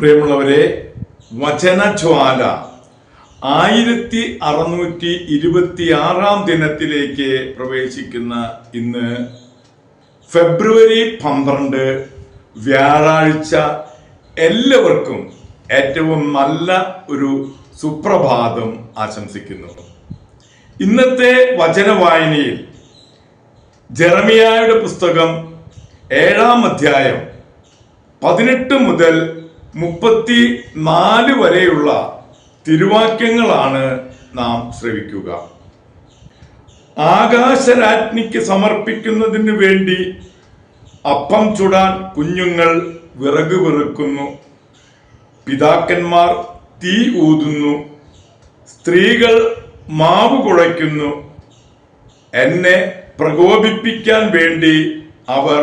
പ്രിയമുള്ളവരെ, വചനജ്വാല 1626 ദിനത്തിലേക്ക് പ്രവേശിക്കുന്ന ഇന്ന് ഫെബ്രുവരി 12 വ്യാഴാഴ്ച എല്ലാവർക്കും ഏറ്റവും നല്ല ഒരു സുപ്രഭാതം ആശംസിക്കുന്നു. ഇന്നത്തെ വചന വായനയിൽ ജെറമിയായുടെ പുസ്തകം 7-ാം അധ്യായം 18 മുതൽ 34 വരെയുള്ള തിരുവാക്യങ്ങളാണ് നാം ശ്രവിക്കുക. ആകാശരാജ്ഞിക്ക് സമർപ്പിക്കുന്നതിന് വേണ്ടി അപ്പം ചുടാൻ കുഞ്ഞുങ്ങൾ വിറക് വെറുക്കുന്നു, പിതാക്കന്മാർ തീ ഊതുന്നു, സ്ത്രീകൾ മാവ് കുഴയ്ക്കുന്നു. എന്നെ പ്രകോപിപ്പിക്കാൻ വേണ്ടി അവർ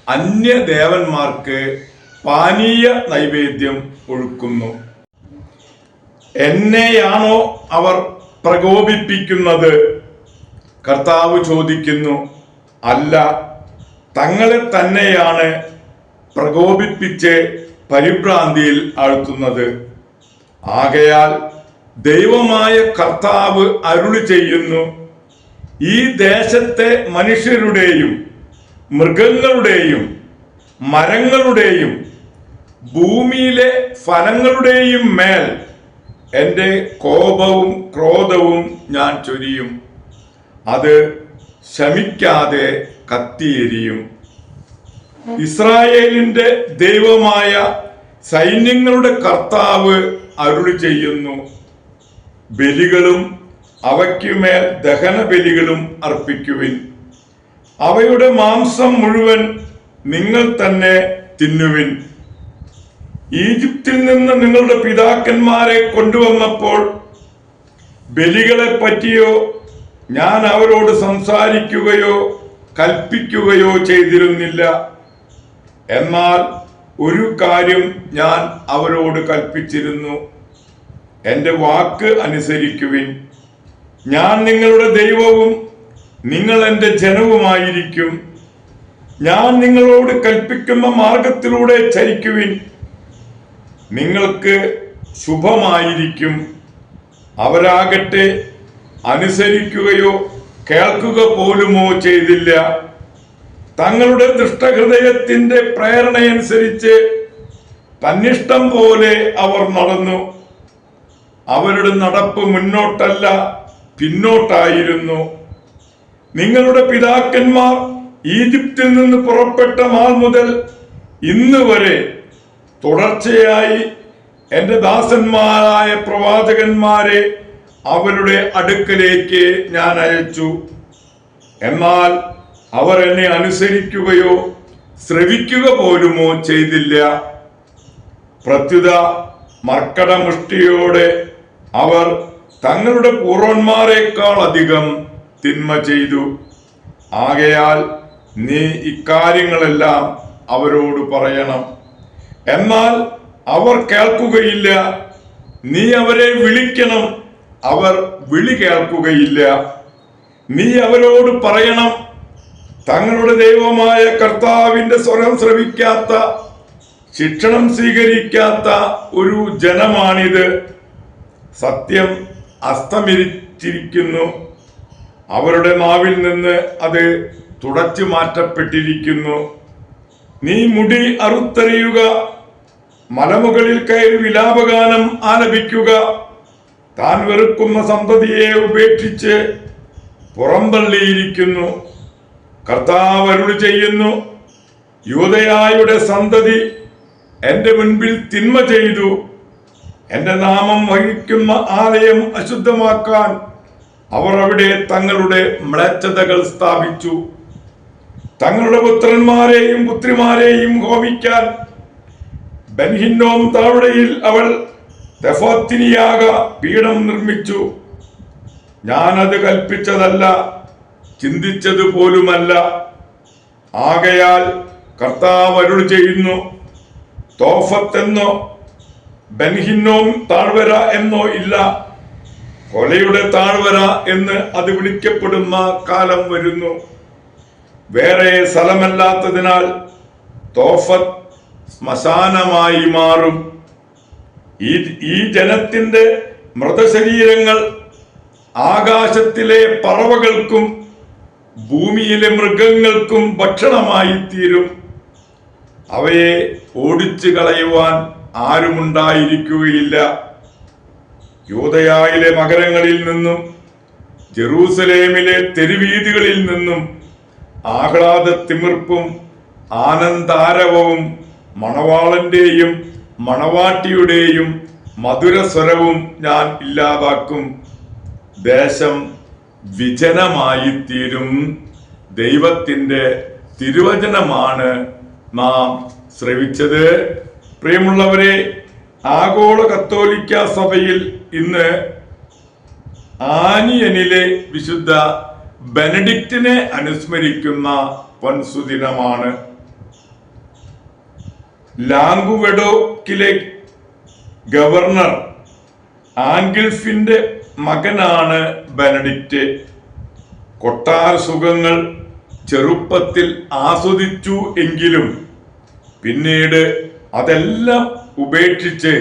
അന്യദേവന്മാർക്ക് പാനീയ നൈവേദ്യം ഒഴുക്കുന്നു. എന്നെയാണോ അവർ പ്രകോപിപ്പിക്കുന്നത്? കർത്താവ് ചോദിക്കുന്നു. അല്ല, തങ്ങളെ തന്നെയാണ് പ്രകോപിപ്പിച്ച് പരിഭ്രാന്തിയിൽ ആഴ്ത്തുന്നത്. ആകയാൽ ദൈവമായ കർത്താവ് അരുളി ചെയ്യുന്നു, ഈ ദേശത്തെ മനുഷ്യരുടെയും മൃഗങ്ങളുടെയും മരങ്ങളുടെയും ഭൂമിയിലെ ഫലങ്ങളുടെയും മേൽ എൻ്റെ കോപവും ക്രോധവും ഞാൻ ചൊരിയും. അത് ശമിക്കാതെ കത്തിയെരിയും. ഇസ്രായേലിന്റെ ദൈവമായ സൈന്യങ്ങളുടെ കർത്താവ് അരുളി ചെയ്യുന്നു, ബലികളും അവയ്ക്കുമേൽ ദഹന ബലികളും അർപ്പിക്കുവിൻ. അവയുടെ മാംസം മുഴുവൻ നിങ്ങൾ തന്നെ തിന്നുവിൻ. ഈജിപ്തിൽ നിന്ന് നിങ്ങളുടെ പിതാക്കന്മാരെ കൊണ്ടുവന്നപ്പോൾ ബലികളെ പറ്റിയോ ഞാൻ അവരോട് സംസാരിക്കുകയോ കൽപ്പിക്കുകയോ ചെയ്തിരുന്നില്ല. എന്നാൽ ഒരു കാര്യം ഞാൻ അവരോട് കൽപ്പിച്ചിരുന്നു, എൻ്റെ വാക്ക് അനുസരിക്കുവിൻ. ഞാൻ നിങ്ങളുടെ ദൈവവും നിങ്ങൾ എൻ്റെ ജനവുമായിരിക്കും. ഞാൻ നിങ്ങളോട് കൽപ്പിക്കുന്ന മാർഗത്തിലൂടെ ചരിക്കുവിൻ, നിങ്ങൾക്ക് ശുഭമായിരിക്കും. അവരാകട്ടെ അനുസരിക്കുകയോ കേൾക്കുക പോലുമോ ചെയ്തില്ല. തങ്ങളുടെ ദുഷ്ടഹൃദയത്തിന്റെ പ്രേരണയനുസരിച്ച് തന്നിഷ്ടം പോലെ അവർ നടന്നു. അവരുടെ നടപ്പ് മുന്നോട്ടല്ല, പിന്നോട്ടായിരുന്നു. നിങ്ങളുടെ പിതാക്കന്മാർ ഈജിപ്തിൽ നിന്ന് പുറപ്പെട്ട നാൾ മുതൽ ഇന്ന് വരെ തുടർച്ചയായി എൻ്റെ ദാസന്മാരായ പ്രവാചകന്മാരെ അവരുടെ അടുക്കലേക്ക് ഞാൻ അയച്ചു. എന്നാൽ അവർ എന്നെ അനുസരിക്കുകയോ ശ്രവിക്കുക പോലുമോ ചെയ്തില്ല. പ്രത്യുത മർക്കടമുഷ്ടിയോടെ അവർ തങ്ങളുടെ പൂർവന്മാരെക്കാൾ അധികം തിന്മ ചെയ്തു. ആകയാൽ നീ ഇക്കാര്യങ്ങളെല്ലാം അവരോട് പറയണം. എന്നാൽ അവർ കേൾക്കുകയില്ല. നീ അവരെ വിളിക്കണം, അവർ വിളി കേൾക്കുകയില്ല. നീ അവരോട് പറയണം, തങ്ങളുടെ ദൈവമായ കർത്താവിന്റെ സ്വരം ശ്രവിക്കാത്ത, ശിക്ഷണം സ്വീകരിക്കാത്ത ഒരു ജനമാണിത്. സത്യം അസ്തമിച്ചിരിക്കുന്നു, അവരുടെ നാവിൽ നിന്ന് അത് തുടച്ചു മാറ്റപ്പെട്ടിരിക്കുന്നു. നീ മുടി അറുത്തെറിയുക, മലമുകളിൽ കയറി വിലാപഗാനം ആലപിക്കുക. താൻ വെറുക്കുന്ന സന്തതിയെ ഉപേക്ഷിച്ച് പുറന്തള്ളിയിരിക്കുന്നു. കർത്താവ് അരുളി ചെയ്യുന്നു, യൂദയായുടെ സന്തതി എൻ്റെ മുൻപിൽ തിന്മ ചെയ്തു. എൻ്റെ നാമം വഹിക്കുന്ന ആലയം അശുദ്ധമാക്കാൻ അവർ അവിടെ തങ്ങളുടെ മ്ലേച്ഛതകൾ സ്ഥാപിച്ചു. തങ്ങളുടെ പുത്രന്മാരെയും പുത്രിമാരെയും ഹോമിക്കാൻ ബെൻഹിന്നോം താവടയിൽ അവൾ തെഫോത്തിനിയാക പീഠം നിർമ്മിച്ചു. ഞാനത് കൽപ്പിച്ചതല്ല, ചിന്തിച്ചത് പോലുമല്ല. ആകയാൽ കർത്താവ് അരുളി ചെയ്യുന്നു, തോഫത്ത് എന്നോ ബെൻഹിന്നോം താഴ്വര എന്നോ ഇല്ല, കൊലയുടെ താഴ്വര എന്ന് അത് വിളിക്കപ്പെടുന്ന കാലം വരുന്നു. വേറെ സ്ഥലമല്ലാത്തതിനാൽ തോഫത്ത് ശ്മശാനമായി മാറും. ഈ ജനത്തിന്റെ മൃതശരീരങ്ങൾ ആകാശത്തിലെ പറവകൾക്കും ഭൂമിയിലെ മൃഗങ്ങൾക്കും ഭക്ഷണമായി തീരും. അവയെ ഓടിച്ചു കളയുവാൻ ആരുമുണ്ടായിരിക്കുകയില്ല. യൂദയായിലെ നഗരങ്ങളിൽ നിന്നും ജെറൂസലേമിലെ തെരുവീഥികളിൽ നിന്നും ആഹ്ലാദത്തിമിർപ്പും ആനന്ദാരവവും മണവാളന്റെയും മണവാട്ടിയുടെയും മധുരസ്വരവും ഞാൻ ഇല്ലാതാക്കും. ദേശം വിജനമായിത്തീരും. ദൈവത്തിൻ്റെ തിരുവചനമാണ് നാം ശ്രവിച്ചത്. പ്രിയമുള്ളവരെ, ആഗോള കത്തോലിക്ക സഭയിൽ ഇന്ന് ആനിയനിലെ വിശുദ്ധ ബെനഡിക്റ്റിനെ അനുസ്മരിക്കുന്ന പൊൻസുദിനമാണ്. ലാംഗുവെഡോക്കിലെ ഗവർണർ ആൻഗിൾഫിന്റെ മകനാണ് ബെനഡിക്റ്റ്. കൊട്ടാര സുഖങ്ങൾ ചെറുപ്പത്തിൽ ആസ്വദിച്ചു എങ്കിലും പിന്നീട് അതെല്ലാം ഉപേക്ഷിച്ച്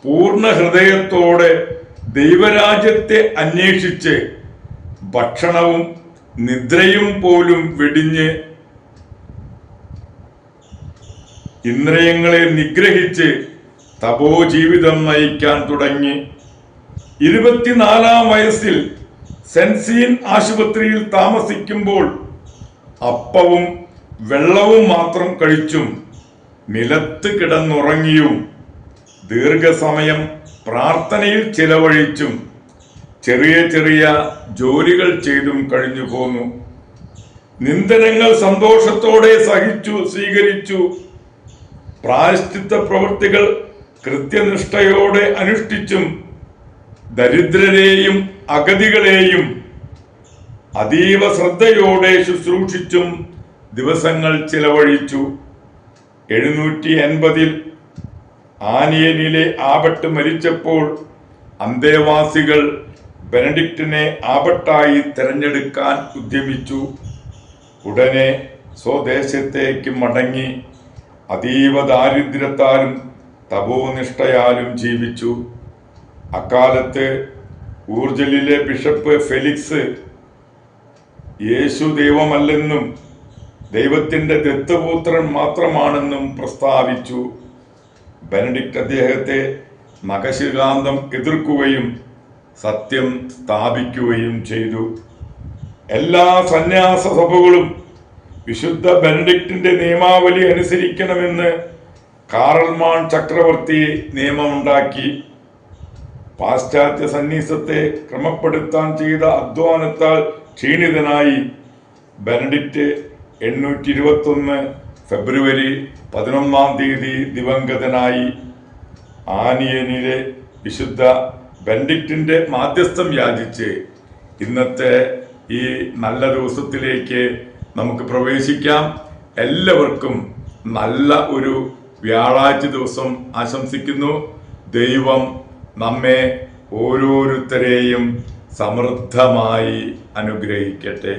പൂർണ്ണ ഹൃദയത്തോടെ ദൈവരാജ്യത്തെ അന്വേഷിച്ച് ഭക്ഷണവും നിദ്രയും പോലും വെടിഞ്ഞ് ഇന്ദ്രിയങ്ങളെ നിഗ്രഹിച്ച് തപോജീവിതം നയിക്കാൻ തുടങ്ങി. 24-ാം വയസ്സിൽ സെൻസീൻ ആശുപത്രിയിൽ താമസിക്കുമ്പോൾ അപ്പവും വെള്ളവും മാത്രം കഴിച്ചും നിലത്ത് കിടന്നുറങ്ങിയും ദീർഘസമയം പ്രാർത്ഥനയിൽ ചിലവഴിച്ചും ചെറിയ ചെറിയ ജോലികൾ ചെയ്തും കഴിഞ്ഞു പോന്നു. നിന്ദനങ്ങൾ സന്തോഷത്തോടെ സ്വീകരിച്ചു. പ്രായശ്ചിത്ത പ്രവൃത്തികൾ കൃത്യനിഷ്ഠയോടെ അനുഷ്ഠിച്ചും ദരിദ്രരെയും അഗതികളെയും അതീവ ശ്രദ്ധയോടെ ശുശ്രൂഷിച്ചും ദിവസങ്ങൾ ചിലവഴിച്ചു. 780-ൽ ആനിയനിലെ ആബട്ട് മരിച്ചപ്പോൾ അന്തേവാസികൾ ബെനഡിക്റ്റിനെ ആബട്ടായി തിരഞ്ഞെടുക്കാൻ ഉദ്യമിച്ചു. ഉടനെ സ്വദേശത്തേക്ക് മടങ്ങി അതീവ ദാരിദ്ര്യത്താലും തപോനിഷ്ഠയാലും ജീവിച്ചു. അക്കാലത്ത് ഊർജലിലെ ബിഷപ്പ് ഫെലിക്സ് യേശു ദൈവമല്ലെന്നും ദൈവത്തിൻ്റെ ദത്തപുത്രൻ മാത്രമാണെന്നും പ്രസ്താവിച്ചു. ബെനഡിക്റ്റ് അദ്ദേഹത്തെ നഖശിഖാന്തം എതിർക്കുകയും സത്യം സ്ഥാപിക്കുകയും ചെയ്തു. എല്ലാ സന്യാസ സഭകളും വിശുദ്ധ ബെനഡിക്റ്റിന്റെ നിയമാവലി അനുസരിക്കണമെന്ന് കാറൽമാൻ ചക്രവർത്തി നിയമമുണ്ടാക്കി. പാശ്ചാത്യ സന്യാസത്തെ ക്രമപ്പെടുത്താൻ ചെയ്ത അധ്വാനത്താൽ ക്ഷീണിതനായി ബെനഡിക്റ്റ് 821 ഫെബ്രുവരി 11-ാം തീയതി ദിവംഗതനായി. ആനിയനിലെ വിശുദ്ധ ബെനഡിക്റ്റിന്റെ മാധ്യസ്ഥം യാചിച്ച് ഇന്നത്തെ ഈ നല്ല ദിവസത്തിലേക്ക് നമുക്ക് പ്രവേശിക്കാം. എല്ലാവർക്കും നല്ല ഒരു വ്യാഴാഴ്ച ദിവസം ആശംസിക്കുന്നു. ദൈവം നമ്മെ ഓരോരുത്തരെയും സമൃദ്ധമായി അനുഗ്രഹിക്കട്ടെ.